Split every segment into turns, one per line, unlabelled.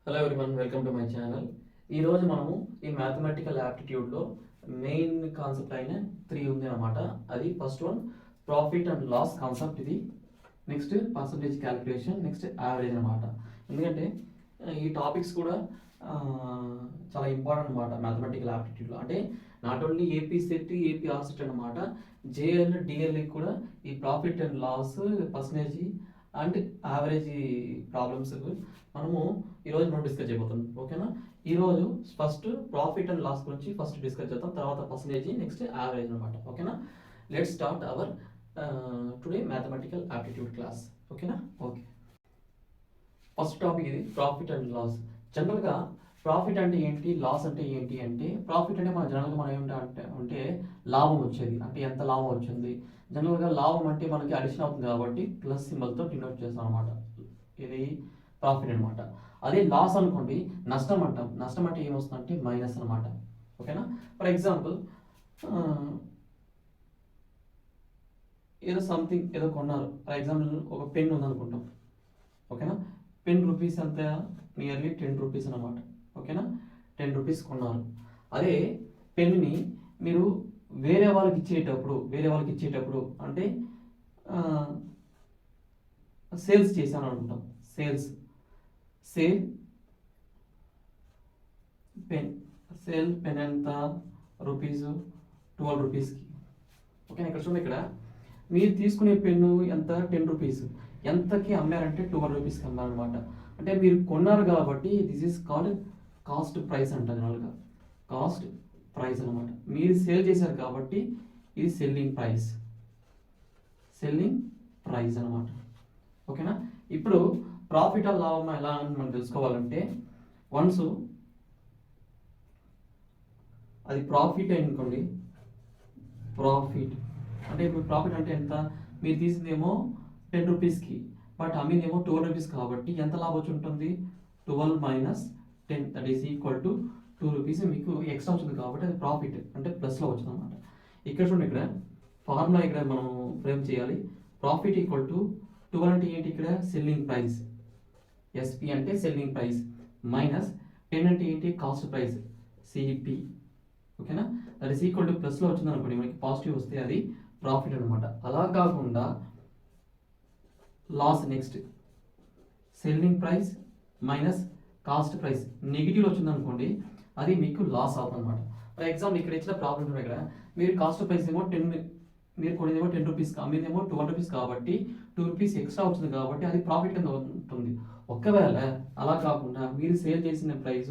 Hello everyone, welcome to my channel. ఈరోజు మనము ఈ మ్యాథమెటికల్ యాప్టిట్యూడ్లో మెయిన్ కాన్సెప్ట్ అయిన 3 ఉంది అనమాట. అది first one profit and loss concept, ఇది next percentage calculation, next average అనమాట. ఎందుకంటే ఈ టాపిక్స్ కూడా చాలా ఇంపార్టెంట్ అనమాట మ్యాథమెటికల్ యాప్టిట్యూడ్లో. అంటే not only AP CET, AP ఆర్సెట్ అనమాట, జేఎల్ డిఎల్ఈ కూడా ఈ profit and loss, percentage and average problems మనము ఈరోజు మనం డిస్కస్ చేయబోతున్నాం. ఓకేనా? ఈరోజు ఫస్ట్ ప్రాఫిట్ అండ్ లాస్ గురించి ఫస్ట్ డిస్కస్ చేద్దాం, తర్వాత పర్సంటేజ్, నెక్స్ట్ యావరేజ్ అనమాట. ఓకేనా? Let's start our today mathematical aptitude class. ఓకేనా? ఓకే, ఫస్ట్ టాపిక్ ఇది ప్రాఫిట్ అండ్ లాస్. జనరల్గా ప్రాఫిట్ అంటే ఏంటి, లాస్ అంటే ఏంటి అంటే, ప్రాఫిట్ అంటే జనరల్గా మనం ఏమిటంటే లాభం వచ్చేది, అంటే ఎంత లాభం వచ్చింది. జనరల్గా లాభం అంటే మనకి అడిషన్ అవుతుంది కాబట్టి ప్లస్ సింబల్తో డినోట్ చేస్తాం అనమాట. ఇది ప్రాఫిట్ అనమాట. అదే లాస్ అనుకోండి నష్టం అంటాం. నష్టం అంటే ఏమొస్తుందంటే మైనస్ అనమాట. ఓకేనా? ఫర్ ఎగ్జాంపుల్ ఏదో సంథింగ్ ఏదో కొన్నారు. ఫర్ ఎగ్జాంపుల్ ఒక పెన్ ఉందనుకుంటాం. ఓకేనా? పెన్ రూపీస్ అంత నియర్లీ 10 రూపీస్ అనమాట. ఓకేనా? 10 రూపీస్ కొన్నారు. అదే పెన్ని మీరు వేరే వాళ్ళకి ఇచ్చేటప్పుడు అంటే సేల్స్ చేశాను అనుకుంటాం. సేల్ పెన్ ఎంత రూపీస్, 12 రూపీస్కి. ఓకేనా? ఇక్కడ చూడండి, ఇక్కడ మీరు తీసుకునే పెన్ను ఎంత 10 రూపీస్, ఎంతకి అమ్మారంటే 12 రూపీస్కి అమ్మారనమాట. అంటే మీరు కొన్నారు కాబట్టి this is called cost price అంటారు. జనరల్గా కాస్ట్ ప్రైస్ అనమాట. మీరు సేల్ చేశారు కాబట్టి ఇది సెల్లింగ్ ప్రైస్ అనమాట. ఓకేనా? ఇప్పుడు ప్రాఫిట్ ఆ లాభం ఎలా అని మనం తెలుసుకోవాలంటే, వన్స్ అది ప్రాఫిట్ అనుకోండి. ప్రాఫిట్ అంటే ఇప్పుడు ప్రాఫిట్ అంటే ఎంత, మీరు తీసిందేమో 10 రూపీస్కి, బట్ అమ్మిందేమో 12 రూపీస్ కాబట్టి ఎంత లాభం వచ్చి ఉంటుంది, 12 minus 10 that is equal to 2 rupees మీకు ఎక్స్ట్రా వచ్చింది కాబట్టి అది ప్రాఫిట్ అంటే ప్లస్లో వచ్చింది అనమాట. ఇక్కడ చూడండి, ఇక్కడ ఫార్ములా ఇక్కడ మనం ఫ్రేమ్ చేయాలి. ప్రాఫిట్ ఈక్వల్ టు 12 అంటే ఏంటి, ఇక్కడ సెల్లింగ్ ప్రైస్, ఎస్పి అంటే సెల్లింగ్ ప్రైస్, మైనస్ 10 అంటే ఏంటి, కాస్ట్ ప్రైస్, సిపి. ఓకేనా? దట్ ఈస్ ఈక్వల్ టు ప్లస్లో వచ్చింది అనుకోండి, మనకి పాజిటివ్ వస్తే అది ప్రాఫిట్ అనమాట. అలా కాకుండా loss, next selling price minus cost price negative వచ్చింది అనుకోండి, అది మీకు లాస్ అవుతుంది అనమాట. ఫర్ ఎగ్జాంపుల్ ఇక్కడ ఇచ్చిన ప్రాబ్లం ఇక్కడ మీరు కాస్ట్ ప్రైస్ ఏమో 10, మీరు కొనేదేమో 10 రూపీస్, అమ్మేదేమో 12 రూపీస్ కాబట్టి 2 రూపీస్ ఎక్స్ట్రా వచ్చింది కాబట్టి అది ప్రాఫిట్ కింద ఉంటుంది. ఒకవేళ అలా కాకుండా మీరు సేల్ చేసిన ప్రైస్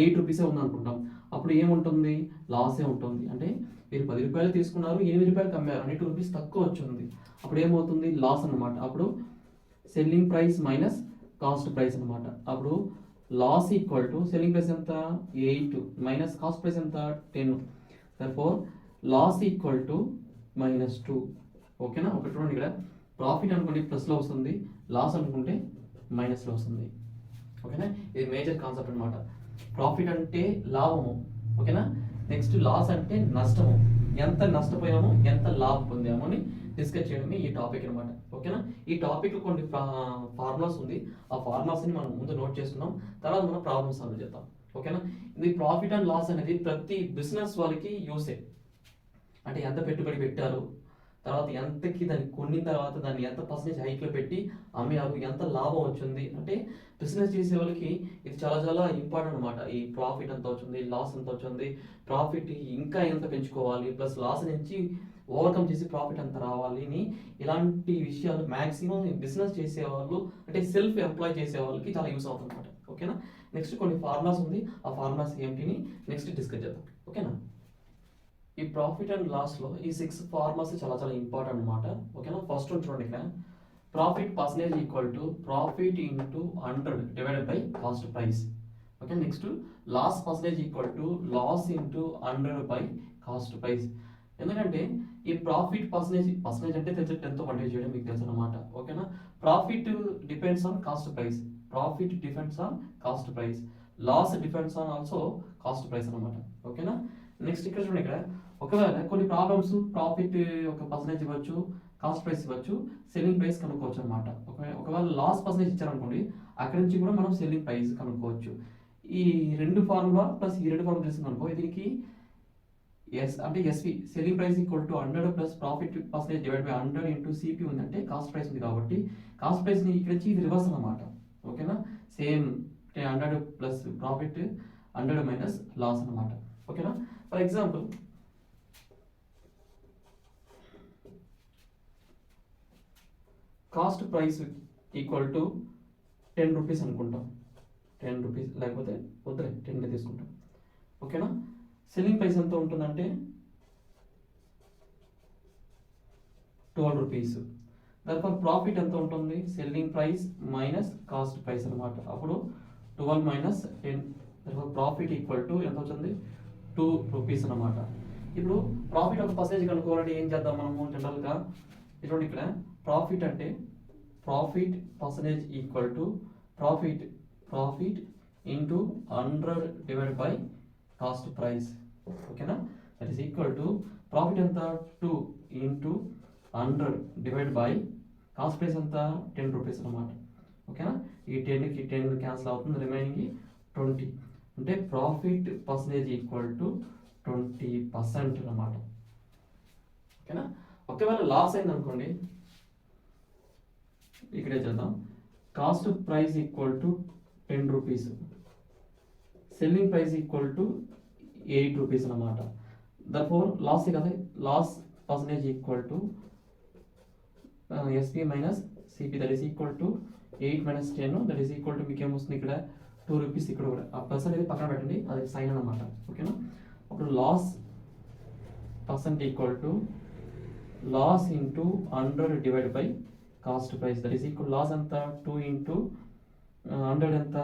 8 రూపీసే ఉంది అనుకుంటాం, అప్పుడు ఏముంటుంది, లాసే ఉంటుంది. అంటే మీరు 10 రూపాయలు తీసుకున్నారు, 8 రూపాయలకి అమ్మారు, అంటే 2 రూపీస్ తక్కువ వచ్చింది, అప్పుడు ఏమవుతుంది, లాస్ అనమాట. అప్పుడు selling price minus cost price అనమాట. అప్పుడు loss equal to selling price ఎంత 8 మైనస్ కాస్ట్ ప్రైస్ ఎంత 10, దర్ఫోర్ లాస్ ఈక్వల్ టు -2. ఓకేనా? ఒకటి చూడండి, ఇక్కడ ప్రాఫిట్ అనుకోండి ప్లస్లో వస్తుంది, లాస్ అనుకుంటే మైనస్లో వస్తుంది. ఓకేనా? ఇది మేజర్ కాన్సెప్ట్ అనమాట. ప్రాఫిట్ అంటే లాభము. ఓకేనా? నెక్స్ట్ లాస్ అంటే నష్టము, ఎంత నష్టపోయామో ఎంత లాభం పొందామో అని డిస్కస్ చేయడమే ఈ టాపిక్ అనమాట. ఓకేనా? ఈ టాపిక్ కొన్ని ఫార్ములాస్ ఉంది, ఆ ఫార్ములాస్ని మనం ముందు నోట్ చేసుకున్నాం, తర్వాత మనం ప్రాబ్లమ్ సాల్వ్ చేద్దాం. ఓకేనా? ఇది ప్రాఫిట్ అండ్ లాస్ అనేది ప్రతి బిజినెస్ వాళ్ళకి యూసే. అంటే ఎంత పెట్టుబడి పెట్టారు, తర్వాత ఎంతకి దాన్ని కొన్న తర్వాత దాన్ని ఎంత పర్సెంటేజ్ హైక్లో పెట్టి అమ్మారు, ఎంత లాభం వచ్చింది, అంటే బిజినెస్ చేసే వాళ్ళకి ఇది చాలా చాలా ఇంపార్టెంట్ అనమాట. ఈ ప్రాఫిట్ ఎంత వచ్చింది, లాస్ ఎంత వచ్చింది, ప్రాఫిట్ ఇంకా ఎంత పెంచుకోవాలి, ప్లస్ లాస్ నుంచి ఓవర్కమ్ చేసి ప్రాఫిట్ ఎంత రావాలి అని, ఇలాంటి విషయాలు మ్యాక్సిమం బిజినెస్ చేసేవాళ్ళు, అంటే సెల్ఫ్ ఎంప్లాయ్ చేసే వాళ్ళకి చాలా యూస్ అవుతుంది అనమాట. ఓకేనా? నెక్స్ట్ కొన్ని ఫార్ములాస్ ఉంది, ఆ ఫార్ములాస్ ఏంటిని నెక్స్ట్ డిస్కస్ చేద్దాం. ఓకేనా? ఈ ప్రాఫిట్ అండ్ లాస్లో ఈ 6 ఫార్ములాస్ చాలా చాలా ఇంపార్టెంట్ అనమాట. ఓకేనా? ఫస్ట్ చూడండి, ఇక్కడ profit percentage equal to profit into 100 divided by cost price. Okay, next loss percentage equal to loss into 100 by cost price. ఎందుకంటే ఈ ప్రాఫిట్ పర్సెంటేజ్ అంటే తెలిసి 10తో మల్టిప్లై చేయడం మీకు తెలుసు అనమాట. ఓకేనా? Profit depends on cost price, loss depends on also cost price అనమాట. ఓకేనా? నెక్స్ట్ ఇక్కడ చూడండి, ఇక్కడ ఒకవేళ కొన్ని ప్రాబ్లమ్స్ ప్రాఫిట్ ఒక పర్సెంటేజ్ ఇవ్వచ్చు, కాస్ట్ ప్రైస్ ఇవ్వచ్చు, సెల్లింగ్ ప్రైస్ కనుక్కోవచ్చు అనమాట. ఒకవేళ లాస్ పర్సెంటేజ్ ఇచ్చారనుకోండి, అక్కడ నుంచి కూడా మనం సెల్లింగ్ ప్రైస్ కనుక్కోవచ్చు. ఈ రెండు ఫార్ములా ప్లస్ ఈ రెండు ఫార్ములా తీసుకున్నాం అనుకో, దీనికి అంటే SP selling price equal to 100 plus profit percentage divide by 100 into CP ఉందంటే కాస్ట్ ప్రైస్ ఉంది కాబట్టి కాస్ట్ ప్రైస్ని ఇక్కడ నుంచి ఇది రివర్స్ అన్నమాట. ఓకేనా, same 100 plus profit 100 minus loss అన్నమాట. ఓకేనా, for example cost price equal to 10 rupees అనుకుంటాం. 10 రూపీస్ లేకపోతే వద్దులే 10 తీసుకుంటాం. ఓకేనా, సెల్లింగ్ ప్రైస్ ఎంత ఉంటుందంటే 12 రూపీస్. దానిపై ప్రాఫిట్ ఎంత ఉంటుంది, selling price minus cost price అనమాట. అప్పుడు 12 మైనస్ 10, దానిపై ప్రాఫిట్ ఈక్వల్ టు ఎంత వచ్చింది 2 రూపీస్ అనమాట. ఇప్పుడు ప్రాఫిట్ ఒక పర్సెంటేజ్ కనుక్కోవాలంటే ఏం చేద్దాం మనము జనరల్గా, చూడండి ఇక్కడ ప్రాఫిట్ అంటే profit percentage equal to profit into 100 divide by cost price. ఓకేనా, that is equal to profit ఎంత 2 into 100 divide by cost price ఎంత 10 రూపీస్ అనమాట. ఓకేనా, ఈ 10కి 10 క్యాన్సిల్ అవుతుంది, రిమైనింగ్ 20 అంటే ప్రాఫిట్ పర్సెంటేజ్ ఈక్వల్ టు 20% అనమాట. ఓకేనా, ఒకవేళ లాస్ అయింది అనుకోండి, ఇక్కడే చేద్దాం. Cost price equal to 10 rupees, selling price equal to 8 rupees అనమాట. దర్ఫోర్ లాస్ కదా, loss percentage equal to SP minus CP, that is equal to 8 minus 10, that is equal to మీకు ఏమొస్తుంది ఇక్కడ 2 రూపీస్. ఇక్కడ కూడా ఆ పర్సెంట్ అనేది పక్కన పెట్టండి, అది సైన్ అనమాట. ఓకేనా, అప్పుడు loss percent equal to loss into 100 divide by cost price, that is equal loss ఎంత 2 ఇంటూ 100 ఎంత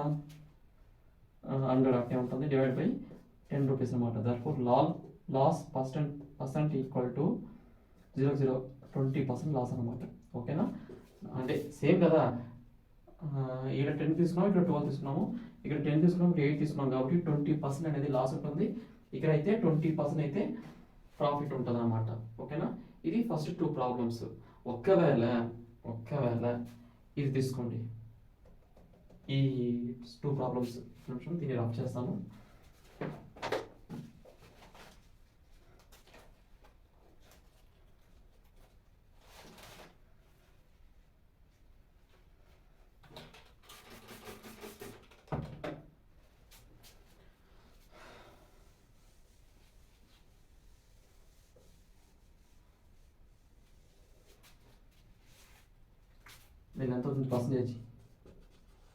100 అంటే ఉంటుంది డివైడ్ బై 10 రూపీస్ అనమాట. Therefore loss percent equal to 20% loss అనమాట. ఓకేనా, అంటే సేమ్ కదా, ఇక్కడ 10 తీసుకున్నాము, ఇక్కడ 12 తీసుకున్నాము, ఇక్కడ 10 తీసుకున్నాము, ఇక్కడ 8 తీసుకున్నాము కాబట్టి 20% అనేది లాస్ ఉంటుంది. ఇక్కడ అయితే 20% అయితే ప్రాఫిట్ ఉంటుంది అనమాట. ఓకేనా, ఇది ఫస్ట్ 2 ప్రాబ్లమ్స్. ఒకవేళ ఇది తీసుకోండి, ఈ 2 ప్రాబ్లమ్స్ నిమిషం దీన్ని రఫ్ చేస్తాను. దీని ఎంత అవుతుంది పర్సెంటేజ్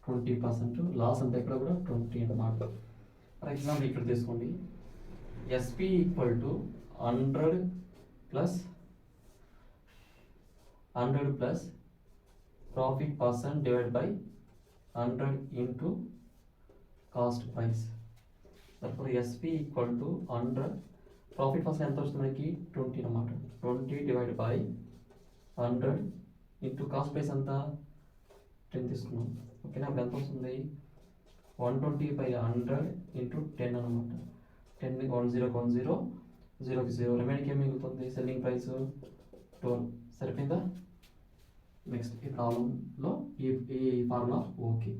20%, లాస్ అంటే ఇక్కడ కూడా 20 అన్నమాట. ఫర్ ఎగ్జాంపుల్ ఇక్కడ తీసుకోండి, SP equal to 100 plus profit percent divide by 100 into cost price. తదుపరి SP equal to 100, profit percent ఎంత వస్తుంది మనకి 20 అన్నమాట. 20 divide by 100 into cost price అంతా 10 తీసుకున్నాం. ఓకేనా, అప్పుడు ఎంత వస్తుంది 120 బై 100 ఇంటూ 10 అనమాట. 10 10 0 రిమైనింగ్ ఏం మిగులుతుంది, సెల్లింగ్ ప్రైస్ 12. సరిపోయిందా? నెక్స్ట్ ఈ ప్రాబ్లంలో ఈ ఫార్ములా ఓకే,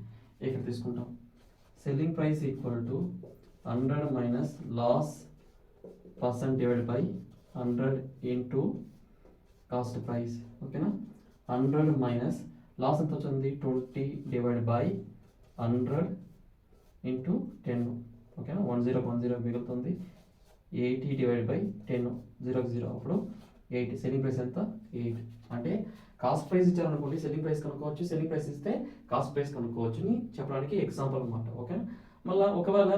ఇక్కడ తీసుకుంటాం. Selling price equal to 100 minus loss percent divide by 100 into cost price. ఓకేనా, 100 మైనస్ లాస్ ఎంత వచ్చింది 20 డివైడ్ బై 100 ఇంటూ 10. ఓకేనా, 10 మిగులుతుంది. 80 డివైడ్ బై 10 0 అప్పుడు 8. సెల్లింగ్ ప్రైస్ ఎంత 8. అంటే కాస్ట్ ప్రైస్ ఇచ్చారనుకోండి సెల్లింగ్ ప్రైస్ కనుక్కోవచ్చు, సెల్లింగ్ ప్రైస్ ఇస్తే కాస్ట్ ప్రైస్ కనుక్కోవచ్చు అని చెప్పడానికి ఎగ్జాంపుల్ అనమాట. ఓకే, మళ్ళీ ఒకవేళ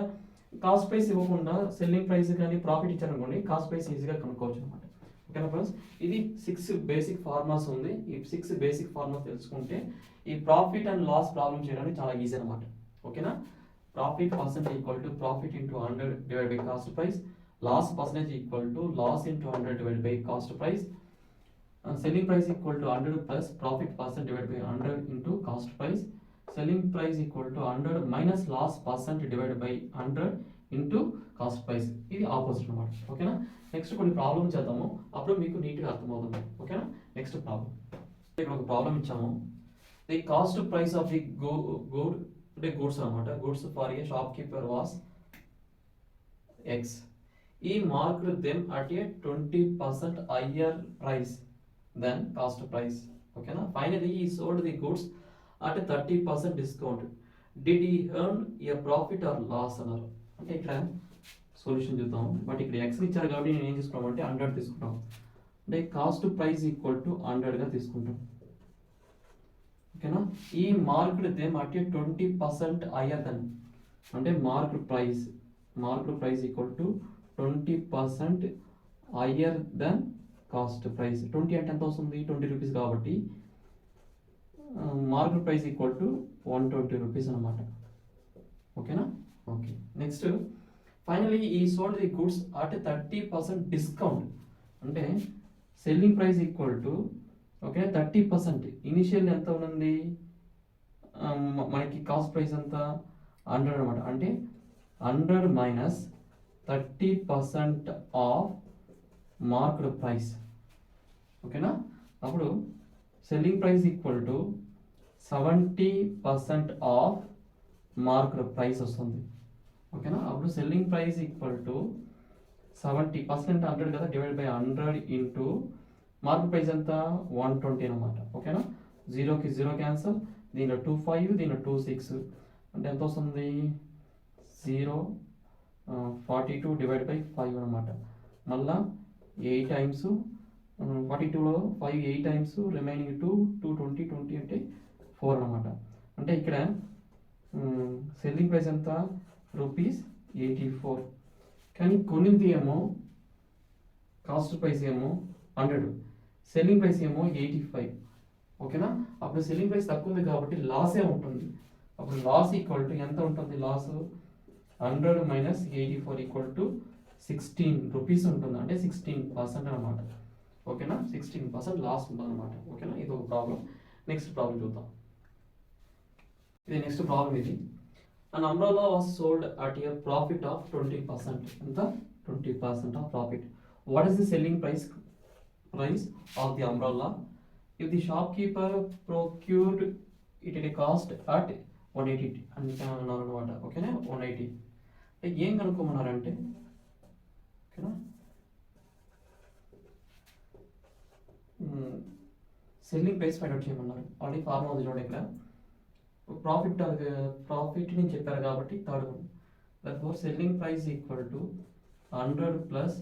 కాస్ట్ ప్రైస్ ఇవ్వకుండా సెల్లింగ్ ప్రైస్ కానీ ప్రాఫిట్ ఇచ్చారనుకోండి కాస్ట్ ప్రైస్ ఈజీగా కనుక్కోవచ్చు అనమాట. ఓకేనా ఫ్రెండ్స్, ఇది 6 బేసిక్ ఫార్ములాస్ ఉంది. ఈ 6 బేసిక్ ఫార్ములా తెలుసుకుంటే ఈ ప్రాఫిట్ అండ్ లాస్ ప్రాబ్లం చేయడానికి చాలా ఈజీ అనమాట. ఓకేనా, profit percent equal to profit into 100 divide by cost price, loss percentage equal to loss into 100 divide by cost price, selling price equal to 100 plus profit percent divide by 100 into cost price, selling price equal to 100 minus loss percent divide by 100 into cost price. ఇది opposite అనమాట. ఓకేనా, next కొన్ని problem చేద్దాము, అప్పుడు మీకు నీట్గా అర్థమవుతుంది. ఓకేనా, నెక్స్ట్ ప్రాబ్లం. ఇక్కడ ఒక ప్రాబ్లం ఇచ్చాము. The cost price of the good అంటే గూడ్స్ అనమాట. Goods for a shopkeeper was x. He marked them at a 20% higher price then cost price. ఓకేనా. Finally he sold the goods at 30% discount. Did he earn a profit or loss అన్నారు. అంటే ఇక్కడ solution చూద్దాం. But ఇక్కడ X ఇచ్చారు కాబట్టి నేను ఏం తీసుకున్నాం అంటే 100 తీసుకుంటాం. అంటే కాస్ట్ ప్రైస్ ఈక్వల్ టు 100గా తీసుకుంటాం. ఓకేనా. He marked them at a 20% higher then అంటే marked price equal to 20% higher then cost price. 20 అంటే ఎంత వస్తుంది, 20 రూపీస్ కాబట్టి market price equal to 120 rupees అనమాట. ఓకేనా. Okay. Next finally he sold the goods at 30% discount. అంటే selling price equal to okay 30%. Initial ఎంత ఉంది మనకి కాస్ట్ ప్రైస్ ఎంత 100 అనమాట. అంటే 100 మైనస్ 30% ఆఫ్ మార్క్డ్ ప్రైస్. ఓకేనా. అప్పుడు selling price equal to 70% of marked price వస్తుంది. ఓకేనా. అప్పుడు సెల్లింగ్ ప్రైస్ ఈక్వల్ టు 70% 100 కదా, divide by 100 into market price ఎంత 120 అనమాట. ఓకేనా. 0కి 0 క్యాన్సల్, దీనిలో 25 దీనిలో 26 అంటే ఎంత వస్తుంది 42 డివైడ్ బై 5 అనమాట. మళ్ళా 8 టైమ్స్ 42లో 5 8 టైమ్స్ రిమైనింగ్ 220 20 అంటే 4 అనమాట. అంటే ఇక్కడ సెల్లింగ్ ప్రైస్ ఎంత ₹84. కానీ కొనింది ఏమో కాస్ట్ ప్రైస్ ఏమో 100, సెల్లింగ్ ప్రైస్ ఏమో 85. ఓకేనా. అప్పుడు సెల్లింగ్ ప్రైస్ తక్కువ ఉంది కాబట్టి లాసే ఉంటుంది. అప్పుడు లాస్ ఈక్వల్ టు ఎంత ఉంటుంది, loss 100 minus 84 equal to 16 rupees ఉంటుంది. అంటే 16% అనమాట. ఓకేనా. 16% లాస్ ఉంటుంది అనమాట. ఓకేనా. ఇది ఒక ప్రాబ్లం. నెక్స్ట్ ప్రాబ్లం చూద్దాం. ఇది నెక్స్ట్ ప్రాబ్లం. ఇది an umbrella was sold at a profit of 20%. ఎంత 20% of profit. What is the selling price of the umbrella if the shopkeeper procured it at a cost at 180 అంటే అన్నారు అనమాట. ఓకేనా. 180 ఏం కనుక్కోమన్నారంటే ఓకేనా సెల్లింగ్ ప్రైస్ ఫైండ్ అవుట్ చేయమన్నారు. Already formula ఉంది చూడండి. ఇక్కడ ప్రాఫిట్ నేను చెప్పారు కాబట్టి third one. Therefore selling price equal to 100 plus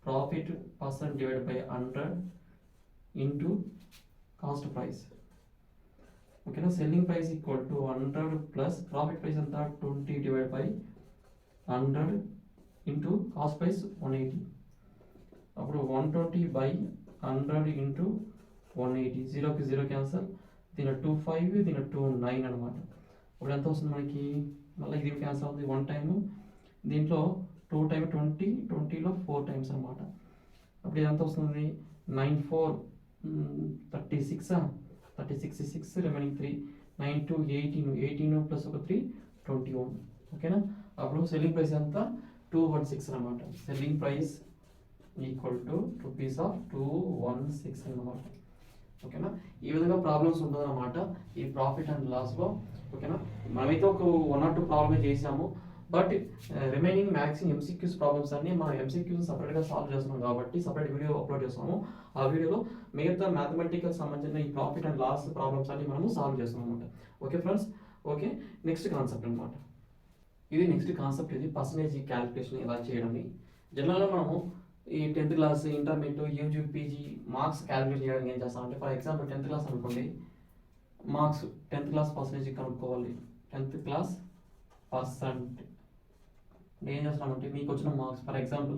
profit percent divide by 100 into cost price. ఓకేనా. Selling price equal to 100 plus profit price ఎంత 20 divide by 100 into cost price 180. అప్పుడు 120 బై 100 ఇంటూ 180. 0కి 0 క్యాన్సల్, దీని 25 దీని 29 అనమాట. ఇప్పుడు ఎంత వస్తుంది మనకి, మళ్ళీ ఇది క్యాన్సల్ అవుతుంది 1 టైము, దీంట్లో 2 టైమ్ 20, 20లో 4 టైమ్స్ అనమాట. అప్పుడు ఇది ఎంత వస్తుంది 9 4 36 6 రిమైనింగ్ 3 9 2 18 ప్లస్ ఒక 3 21. ఓకేనా. అప్పుడు సెల్లింగ్ ప్రైస్ ఎంత 216 అనమాట. Selling price equal to rupees of 216 అనమాట. ఓకేనా. ఈ విధంగా ప్రాబ్లమ్స్ ఉంటుంది అనమాట ఈ ప్రాఫిట్ అండ్ లాస్లో. ఓకేనా. మనమైతే ఒక 1 or 2 ప్రాబ్లమే చేసాము. But remaining maximum MCQs problems అన్ని మనం ఎంసీక్యూస్ సపరేట్గా సాల్వ్ చేస్తున్నాం కాబట్టి సపరేట్ వీడియో అప్లోడ్ చేస్తున్నాము. ఆ వీడియోలో మిగతా మ్యాథమెటికల్ సంబంధించిన ఈ ప్రాఫిట్ అండ్ లాస్ ప్రాబ్లమ్స్ అన్ని మనము సాల్వ్ చేస్తున్నాం అనమాట. Okay friends. Okay. Next concept అనమాట. ఇది నెక్స్ట్ కాన్సెప్ట్. ఇది పర్సంటేజ్ క్యాలిక్యులేషన్ ఎలా చేయడం. జనరల్గా మనము ఈ 10th class intermediate UG PG marks calculate చేయడానికి ఏం చేస్తామంటే, ఫర్ ఎగ్జాంపుల్ 10th క్లాస్ అనుకోండి, మార్క్స్ 10th క్లాస్ పర్సంటేజ్ కనుక్కోవాలి. 10th క్లాస్ పర్సెంట్ ఏం చేస్తామంటే మీకు వచ్చిన మార్క్స్ ఫర్ ఎగ్జాంపుల్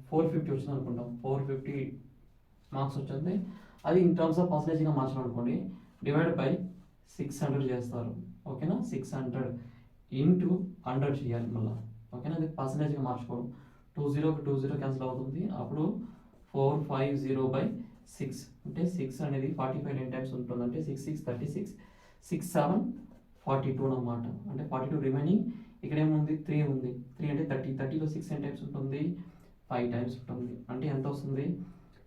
450 వచ్చింది అనుకుంటాం. 450 మార్క్స్ వచ్చింది. అది ఇన్ టర్మ్స్ ఆఫ్ పర్సంటేజ్గా మార్చాలి అనుకోండి, డివైడ్ బై 600 చేస్తారు. ఓకేనా. 600 ఇంటూ 100 చేయాలి మళ్ళీ. ఓకేనా. అది పర్సంటేజ్గా మార్చుకోవడం. 20కి 20 క్యాన్సిల్ అవుతుంది. అప్పుడు 450/6 అంటే 6 అనేది 45 9 టైమ్స్ ఉంటుంది. అంటే 6 6 36 6 7 42 అన్నమాట. అంటే 42 రిమైనింగ్ ఇక్కడ ఏముంది 3 ఉంది. 3 అంటే 30. 30లో 6 ఎన్ని టైమ్స్ ఉంటుంది 5 టైమ్స్ ఉంటుంది. అంటే ఎంత వస్తుంది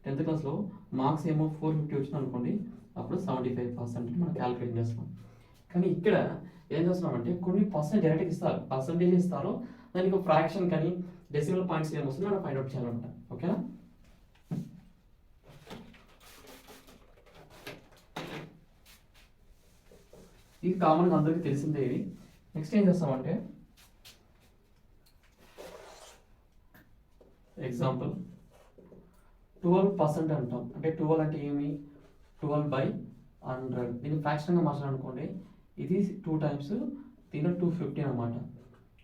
10th క్లాస్లో మార్క్స్ ఏమో 450 వచ్చింది అనుకోండి, అప్పుడు 75% మనం క్యాలిక్యులేట్ చేస్తాం. కానీ ఇక్కడ ఏం చేస్తున్నామంటే కొన్ని పర్సెంట్ డైరెక్ట్ ఇస్తారు, పర్సెంటేజ్ ఇస్తారు, దానికి ఫ్రాక్షన్ కానీ డెసిమల్ పాయింట్స్ ఏమొస్తుంది మనం ఫైండ్ అవుట్ చేయాలంట. ఓకేనా? ఇది కామన్గా అందరికీ తెలిసిందే. ఇది నెక్స్ట్ ఏం చేస్తామంటే ఎగ్జాంపుల్ 12% అంటాం. అంటే 12 అంటే ఏమి, 12/100. దీన్ని ఫ్రాక్షన్గా మార్చాలనుకోండి, ఇది 2 టైమ్స్, దీనిలో 250 అనమాట.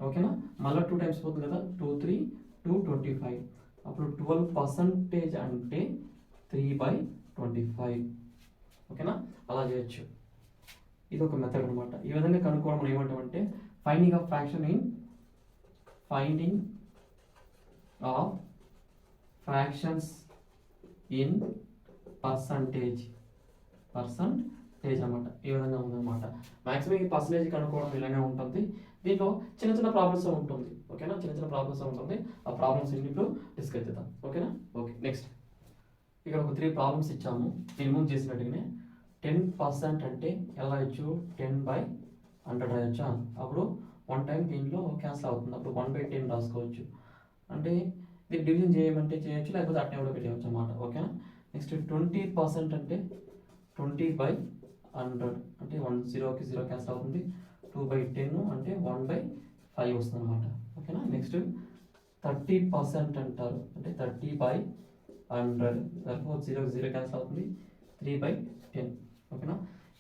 ఓకేనా? మళ్ళీ 2 టైమ్స్ పోతుంది కదా, 2 3 225. అప్పుడు 12% అంటే 3/25. ఓకేనా? అలా చేయొచ్చు. ఇది ఒక మెథడ్ అనమాట. ఈ విధంగా కనుక్కోవడం మనం ఏమంటామంటే finding of fraction in finding of fractions in percentage అనమాట. ఈ విధంగా ఉందన్నమాట. మ్యాక్సిమం ఈ పర్సంటేజ్ కనుక్కోవడం ఇలానే ఉంటుంది. దీంట్లో చిన్న చిన్న ప్రాబ్లమ్స్ ఉంటుంది. ఓకేనా? చిన్న చిన్న ప్రాబ్లమ్స్ ఉంటుంది. ఆ ప్రాబ్లమ్స్ ఇప్పుడు డిస్కస్ చేద్దాం. ఓకేనా? ఓకే. నెక్స్ట్ ఇక్కడ ఒక 3 ప్రాబ్లమ్స్ ఇచ్చాము. రిమూవ్ చేసినట్టుగానే 10% అంటే ఎలా రాయొచ్చు, 10/100 రాయొచ్చా? అప్పుడు 1 టైం దీంట్లో క్యాన్సిల్ అవుతుంది. అప్పుడు 1/10 రాసుకోవచ్చు. అంటే దీన్ని డివిజన్ చేయమంటే చేయొచ్చు, లేకపోతే అట్నే కూడా పెట్టవచ్చు అన్నమాట. ఓకేనా? నెక్స్ట్ 20% అంటే 20/100 అంటే 0కి 0 క్యాన్సిల్ అవుతుంది. 2/10 అంటే 1/5 వస్తుంది అనమాట. ఓకేనా? నెక్స్ట్ 30% అంటారు, అంటే 30/100 తరఫు 0కి 0 క్యాన్సిల్ అవుతుంది, 3/10. ఓకేనా?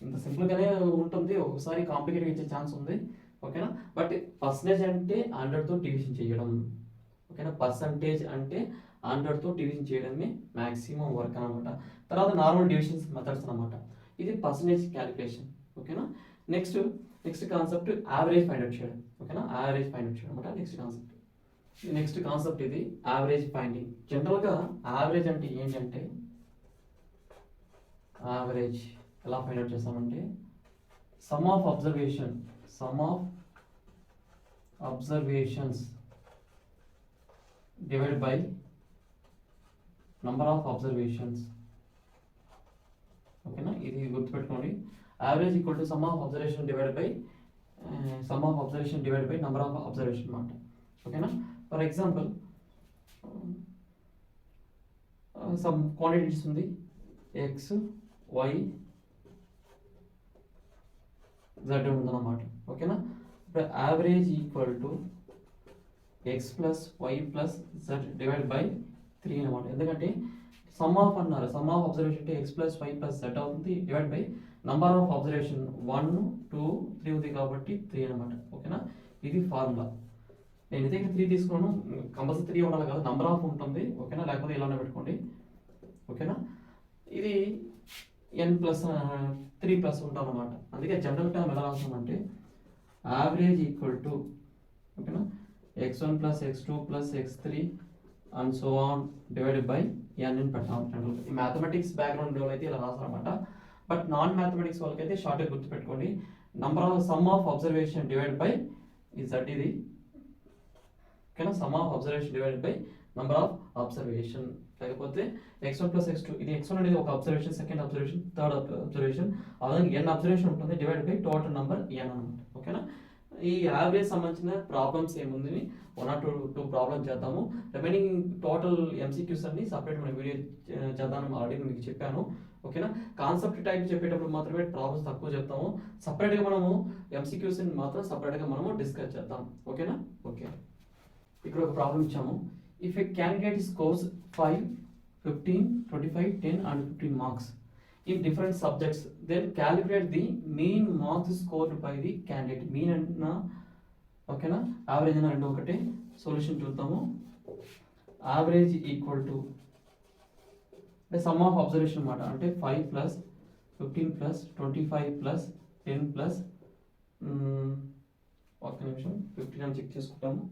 ఇంత సింపుల్గానే ఉంటుంది. ఒకసారి కాంప్లికేట్గా ఇచ్చే ఛాన్స్ ఉంది. ఓకేనా? బట్ పర్సంటేజ్ అంటే 100తో డివిజన్ చేయడం. ఓకేనా? పర్సంటేజ్ అంటే 100తో డివిజన్ చేయడమే మ్యాక్సిమం వర్క్ అనమాట. తర్వాత నార్మల్ డివిజన్స్ మెథడ్స్ అనమాట. ఇది పర్సంటేజ్ క్యాలిక్యులేషన్. ఓకేనా? Next concept average find out చేయడం. ఓకేనా? యావరేజ్ ఫైండ్ అవుట్ చేయడం అనమాట నెక్స్ట్ కాన్సెప్ట్ ఇది యావరేజ్ ఫైండింగ్. జనరల్గా యావరేజ్ అంటే ఏంటంటే, యావరేజ్ ఎలా ఫైండ్ అవుట్ చేస్తామంటే some of observations divided by number of observations. ఓకేనా? ఇది గుర్తుపెట్టుకోండి. Average equal to some of observation divided by number of observation అన్నమాట. ఓకేనా? ఫర్ ఎగ్జాంపుల్ సమ్ క్వాంటిటీస్ ఉంది, ఎక్స్ వై జెడ్ ఉందన్నమాట. ఓకేనా? ఇప్పుడు average equal to x plus y plus z divide by 3 అనమాట. ఎందుకంటే సమ్ ఆఫ్ అన్నారు, సమ్ ఆఫ్ అబ్జర్వేషన్ అంటే x plus y plus z అవుతుంది, divide by number of observation 1 2 3 ఉంది కాబట్టి 3 అనమాట. ఓకేనా? ఇది ఫార్ములా. నేను అయితే 3 తీసుకున్నాను, కంపల్సరీ 3 ఉండాలి కదా, నంబర్ ఆఫ్ ఉంటుంది. ఓకేనా? లేకపోతే ఇలానే పెట్టుకోండి. ఓకేనా? ఇది n+3+ ఉంటాం అనమాట. అందుకే జనరల్ టర్మ్ ఎలా రాస్తామంటే యావరేజ్ ఈక్వల్ టు, ఓకేనా, x1 plus x2 plus x3 and so on divided by n అని పెట్టాం. ఈ మ్యాథమెటిక్స్ బ్యాక్గ్రౌండ్ వాళ్ళు అయితే ఇలా రాస్తారన్నమాట. బట్ నాన్ మ్యాథమెటిక్స్ వాళ్ళకైతే షార్ట్గా గుర్తుపెట్టుకోండి, some of observation divide by z ఇది. ఓకేనా? Some of observation divide by number of observation. లేకపోతే x1 plus x2, ఇది x1 అనేది ఒక observation, second observation, third observation, అలాగే n అబ్జర్వేషన్ ఉంటుంది, divide by total number n అనమాట. ఓకేనా? ఈ యావరేజ్ సంబంధించిన ప్రాబ్లమ్స్ ఏముంది, 1 or 2 ప్రాబ్లమ్స్ చేద్దాము. రిమైనింగ్ టోటల్ ఎంసీక్యూస్ అన్ని సపరేట్ మనం వీడియో చేద్దామని ఆల్రెడీ మీకు చెప్పాను. ఓకేనా? కాన్సెప్ట్ టైప్ చెప్పేటప్పుడు మాత్రమే ప్రాబ్లమ్స్ తక్కువ చెప్తాము. సపరేట్గా మనము ఎంసీక్యూస్ మాత్రం సపరేట్గా మనము డిస్కస్ చేద్దాం. ఓకేనా? ఓకే. ఇక్కడ ఒక ప్రాబ్లం ఇచ్చాము. If A candidate scores 5, 15, 25, 10 and 15 marks in different subjects, then calculate the mean marks scored by the candidate. Mean అంటున్నా, ఓకేనా, యావరేజ్ అన్న రెండు ఒకటే. సొల్యూషన్ చూద్దాము. యావరేజ్ ఈక్వల్ టు అంటే సమ్ ఆఫ్ అబ్జర్వేషన్ అన్నమాట. అంటే 5 + 15 + 25 + 10 + ఒక్క నిమిషం 15 అని చెక్ చేసుకుంటాము.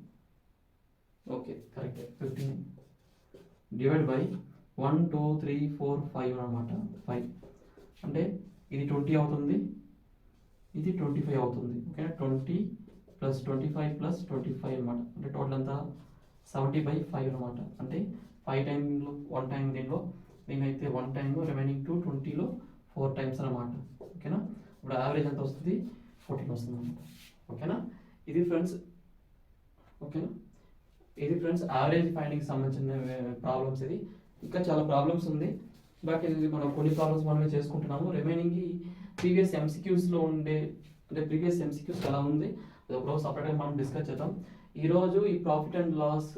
Okay, correct. 15 డివైడ్ బై 1 2 3 4 5 అనమాట. 5 అంటే ఇది 20 అవుతుంది, ఇది 25 అవుతుంది. ఓకేనా? 20 + 25 + 25 అనమాట. అంటే టోటల్ అంతా 70/5 అనమాట. అంటే 5 టైంలో 1 టైం దీనిలో, దీనైతే 1 టైం, రిమైనింగ్ 2 20లో 4 టైమ్స్ అన్నమాట. ఓకేనా, ఇప్పుడు యావరేజ్ ఎంత వస్తుంది, 14 వస్తుంది అనమాట. ఓకేనా, ఇది ఫ్రెండ్స్. ఓకేనా, ఇది ఫ్రెండ్స్ యావరేజ్ ఫైండింగ్కి సంబంధించిన ప్రాబ్లమ్స్. ఇది ఇంకా చాలా ప్రాబ్లమ్స్ ఉంది, బట్ ఇది మనం కొన్ని ప్రాబ్లమ్స్ మనమే చేసుకుంటున్నాము. రిమైనింగ్ ప్రీవియస్ ఎంసీక్యూస్లో ఉండే, అంటే ప్రీవియస్ ఎంసీక్యూస్ ఎలా ఉంది అది ఒకరోజు సపరేట్గా మనం డిస్కస్ చేద్దాం. ఈరోజు ఈ ప్రాఫిట్ అండ్ లాస్,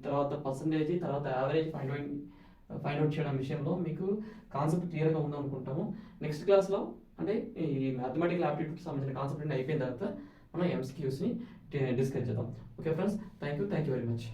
తర్వాత పర్సంటేజ్, తర్వాత యావరేజ్ ఫైండ్ అవుట్ చేయడం విషయంలో మీకు కాన్సెప్ట్ క్లియర్గా ఉందనుకుంటాము. నెక్స్ట్ క్లాస్లో అంటే ఈ మ్యాథమెటికల్ యాప్టిట్యూడ్కి సంబంధించిన కాన్సెప్ట్ అయిపోయిన తర్వాత మనం ఎంసీక్యూస్ని డిస్కస్ చేద్దాం. Okay friends, thank you very much.